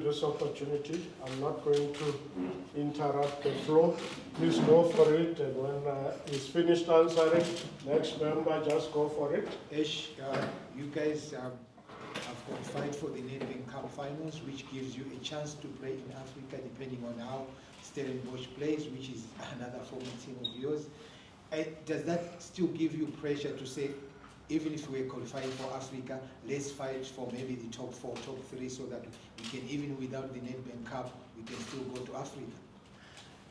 this opportunity. I'm not going to interrupt the flow. Please go for it, and when he's finished answering, next member just go for it. Ash, you guys have qualified for the Nedbank Cup finals, which gives you a chance to play in Africa, depending on how Stellenbosch plays, which is another former team of yours. Does that still give you pressure to say, even if we're qualifying for Africa, let's fight for maybe the top 4, top 3, so that we can, even without the Nedbank Cup, we can still go to Africa?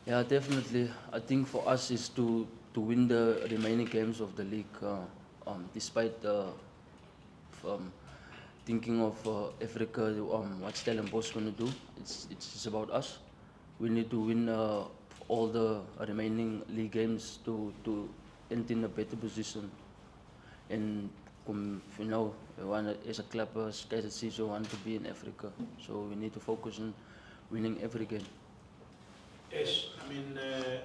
Yeah, definitely. I think for us is to win the remaining games of the league, despite thinking of Africa, what Stellenbosch going to do. It's about us. We need to win all the remaining league games to end in a better position. And you know, we want as a club, as Kaizer Chiefs, we want to be in Africa. So we need to focus on winning every game. Yes, I mean,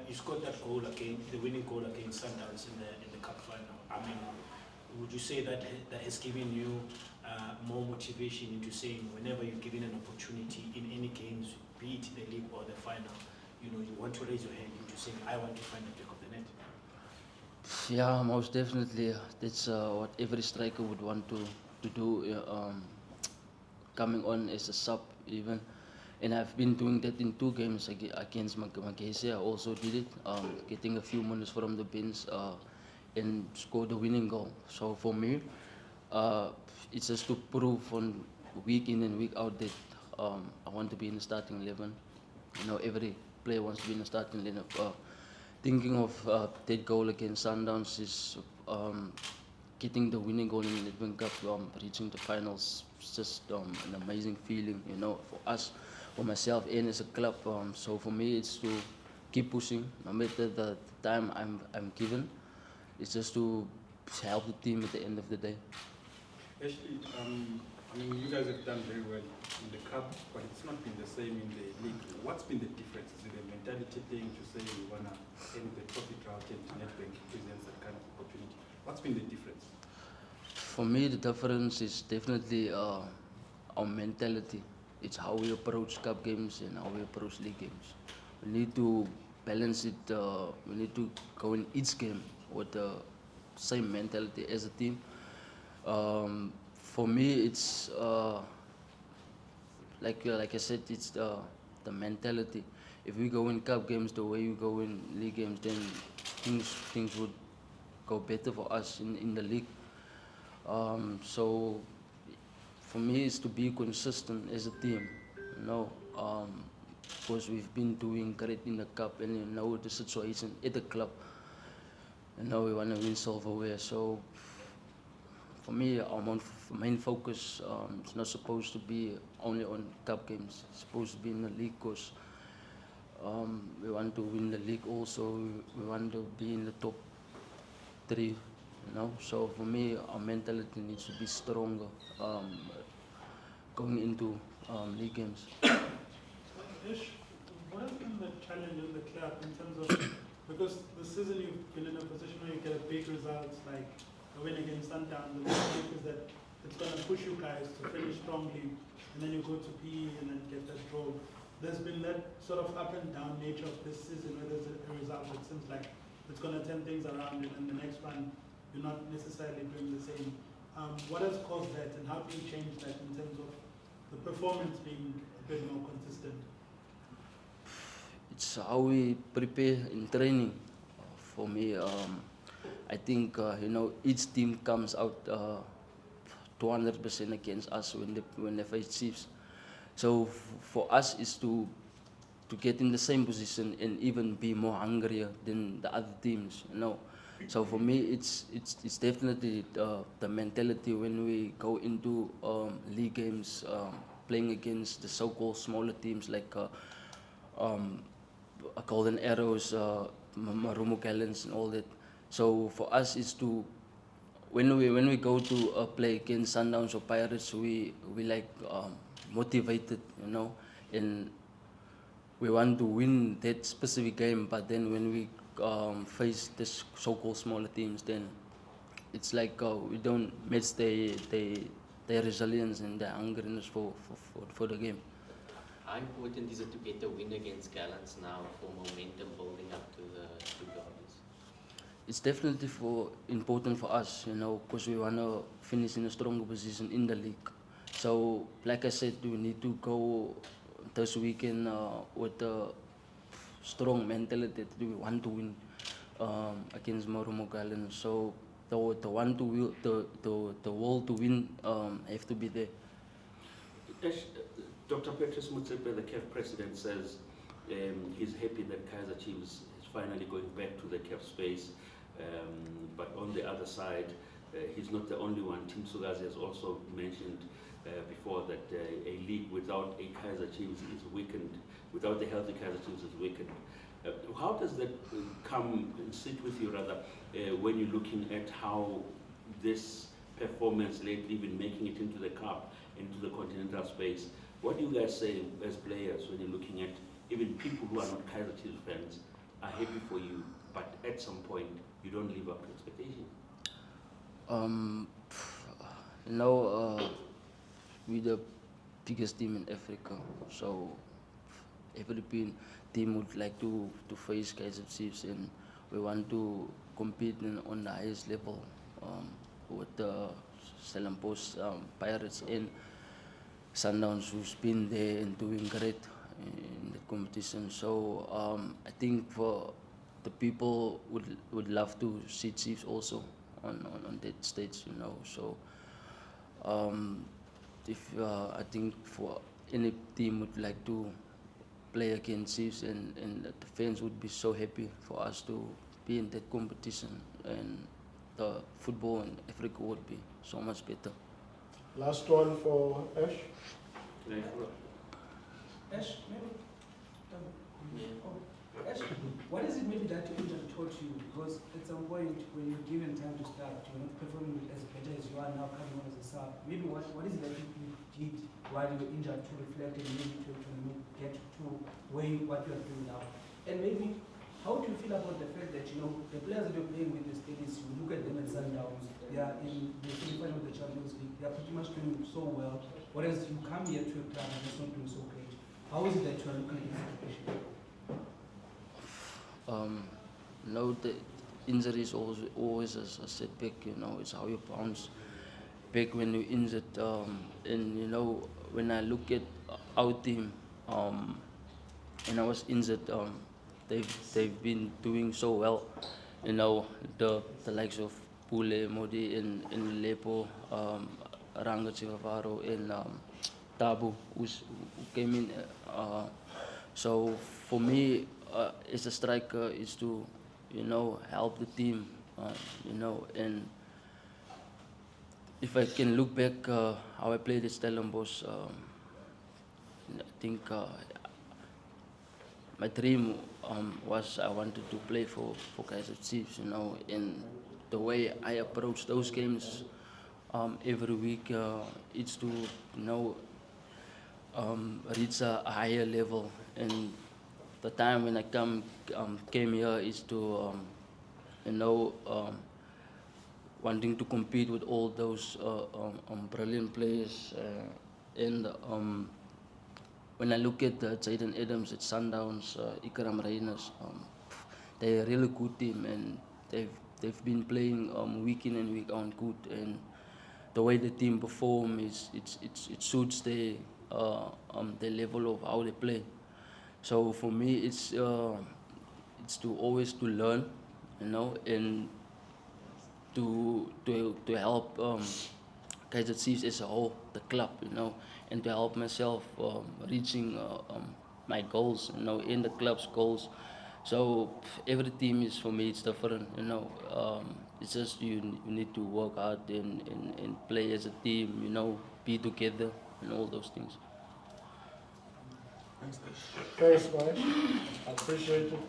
you scored that goal again, the winning goal against Sundowns in the cup final. I mean, would you say that that has given you more motivation into saying whenever you're given an opportunity in any games, be it the league or the final, you know, you want to raise your hand into saying, I want to find the back of the net? Yeah, most definitely. That's what every striker would want to do. Coming on as a sub, even, and I've been doing that in 2 games against Magesi. I also did it, getting a few minutes from the bench and score the winning goal. So for me, it's just to prove on week in and week out that I want to be in the starting 11. You know, every player wants to be in the starting lineup. Thinking of that goal against Sundowns is getting the winning goal in the Nedbank Cup, reaching the finals. It's just an amazing feeling, you know, for us, for myself, and as a club. So for me, it's to keep pushing, no matter the time I'm given. It's just to help the team at the end of the day. Actually, I mean, you guys have done very well in the cup, but it's not been the same in the league. What's been the difference? Is it a mentality thing to say we want to end the trophy drought and Nedbank presents that kind of opportunity? What's been the difference? For me, the difference is definitely our mentality. It's how we approach cup games and how we approach league games. We need to balance it. We need to go in each game with the same mentality as a team. For me, it's like I said, it's the mentality. If we go in cup games the way we go in league games, then things would go better for us in the league. So for me, it's to be consistent as a team, you know, because we've been doing great in the cup, and you know the situation at the club. And now we want to win silverware. So for me, our main focus is not supposed to be only on cup games. It's supposed to be in the league, because we want to win the league also. We want to be in the top 3, you know. So for me, our mentality needs to be stronger going into league games. Ish, what has been the challenge in the club in terms of, because this season you've been in a position where you get big results like a win against Sundowns, and the belief is that it's going to push you guys to finish strongly, and then you go to PE and then get that draw. There's been that sort of up and down nature of this season where there's a result that seems like it's going to turn things around, and then the next one you're not necessarily doing the same. What has caused that, and how do you change that in terms of the performance being a bit more consistent? It's how we prepare in training. For me, I think you know, each team comes out 200% against us when they face Chiefs. So for us is to get in the same position and even be more hungrier than the other teams, you know. So for me, it's definitely the mentality when we go into league games, playing against the so-called smaller teams like Golden Arrows, Marumo Gallants, and all that. So for us, is to when we go to play against Sundowns or Pirates, we like motivated, you know, and we want to win that specific game. But then when we face this so-called smaller teams, then it's like we don't match their resilience and their hungriness for the game. How important is it to get a win against Gallants now for momentum building up to the derbies? It's definitely important for us, you know, because we want to finish in a stronger position in the league. So, like I said, we need to go this weekend with a strong mentality that we want to win against Marumo Gallants. So, the want to will, the will to win have to be there. Dr. Petrus Mutsepe, the CAF president, says he's happy that Kaizer Chiefs is finally going back to the CAF space. But on the other side, he's not the only one. Tim Sugazi has also mentioned before that a league without a Kaizer Chiefs is weakened, without the healthy Kaizer Chiefs is weakened. How does that come and sit with you, rather, when you're looking at how this performance lately, even making it into the cup, into the continental space? What do you guys say as players when you're looking at even people who are not Kaizer Chiefs fans are happy for you, but at some point you don't live up to expectation? You know, we're the biggest team in Africa, so every team would like to face Kaizer Chiefs, and we want to compete on the highest level with the Stellenbosch Pirates and Sundowns, who's been there and doing great in the competition. So I think for the people would love to see Chiefs also on that stage, you know. So if I think for any team would like to play against Chiefs, and the fans would be so happy for us to be in that competition, and the football in Africa would be so much better. Last one for Ash. Ash, maybe. Ash, what is it maybe that your injury taught you? Because at some point, when you're given time to start, you're not performing as better as you are now coming on as a sub. Maybe what is it that you did while you were injured to reflect and maybe to get to what you are doing now? And maybe, how do you feel about the fact that, you know, the players that you're playing with these days, you look at them at Sundowns, they are in the semi-final of the Champions League, they are pretty much doing so well, whereas you come here to a club and it's not doing so great. How is it that you are looking at this situation? No, the injury is always a setback, you know. It's how you bounce back when you're injured. And, you know, when I look at our team, when I was injured, they've been doing so well. You know, the likes of Pule, Modi, and Lepo, Ranga Chivavaro, and Tabu, who came in. So for me, as a striker, is to, you know, help the team, you know. And if I can look back how I played at Stellenbosch, I think my dream was I wanted to play for Kaizer Chiefs, you know. And the way I approach those games every week, it's to, you know, reach a higher level. And the time when I came here is to, you know, wanting to compete with all those brilliant players. And when I look at Jaden Adams at Sundowns, Ikram Reyners, they're a really good team, and they've been playing week in and week out good. And the way the team perform it suits the level of how they play. So for me, it's to always to learn, you know, and to help Kaizer Chiefs as a whole, the club, you know, and to help myself reaching my goals, you know, in the club's goals. So every team is, for me, it's different, you know. It's just you need to work hard and play as a team, you know, be together and all those things. Thanks, Mike. I appreciate it.